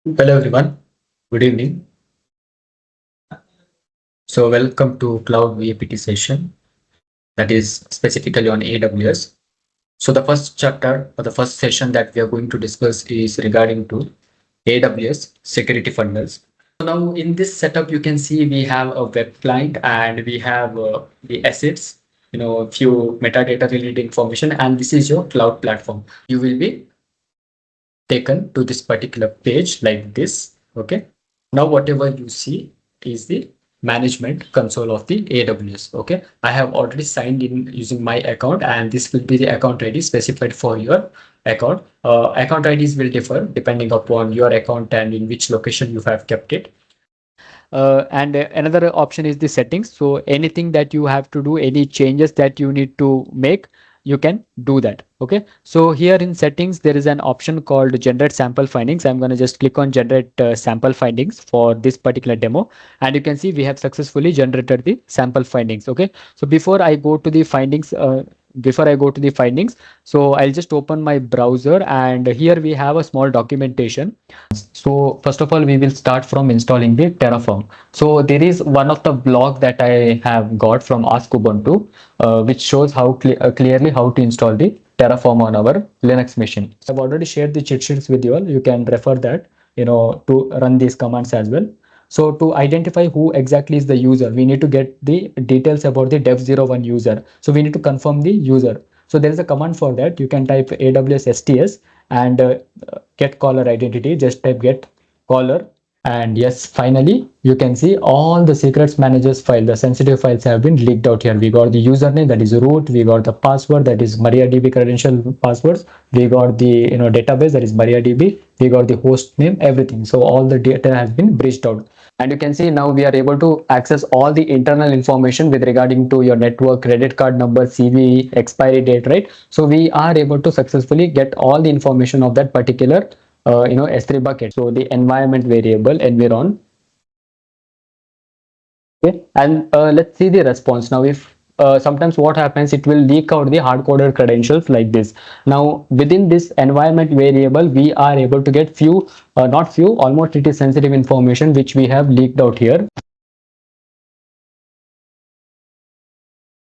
Hello everyone, good evening. So welcome to Cloud VAPT session that is specifically on AWS. So the first chapter or the first session that we are going to discuss is regarding to AWS Security Funnels. So now in this setup, you can see we have a web client and we have the assets, a few metadata related information, and this is your cloud platform. You will be taken to this particular page like this. Okay. Now, whatever you see is the management console of the AWS. Okay. I have already signed in using my account, and this will be the account ID specified for your account. Account IDs will differ depending upon your account and in which location you have kept it. And another option is the settings. So anything that you have to do, any changes that you need to make, you can do that. Okay, so here in settings there is an option called generate sample findings. I'm going to just click on generate sample findings for this particular demo, and you can see we have successfully generated the sample findings. Okay, so before I go to the findings, so I'll just open my browser, and here we have a small documentation. So first of all, we will start from installing the Terraform. So there is one of the blog that I have got from Ask Ubuntu, which shows how clearly how to install the Terraform on our Linux machine. I've already shared the cheat sheets with you all. You can refer that, to run these commands as well. So to identify who exactly is the user, we need to get the details about the dev01 user. So we need to confirm the user. So there is a command for that. You can type AWS STS and get caller identity. Just type get caller, and yes, finally you can see all the secrets managers file, the sensitive files have been leaked out here. We got the username, that is root. We got the password, that is MariaDB credential passwords. We got the database, that is MariaDB. We got the host name, everything. So all the data has been breached out, and you can see now we are able to access all the internal information with regarding to your network, credit card number, CV, expiry date, right? So we are able to successfully get all the information of that particular S3 bucket. So the environment variable environ. Okay, and let's see the response now. If sometimes what happens, it will leak out the hard-coded credentials like this. Now within this environment variable, we are able to get few, not few, almost it is sensitive information which we have leaked out here.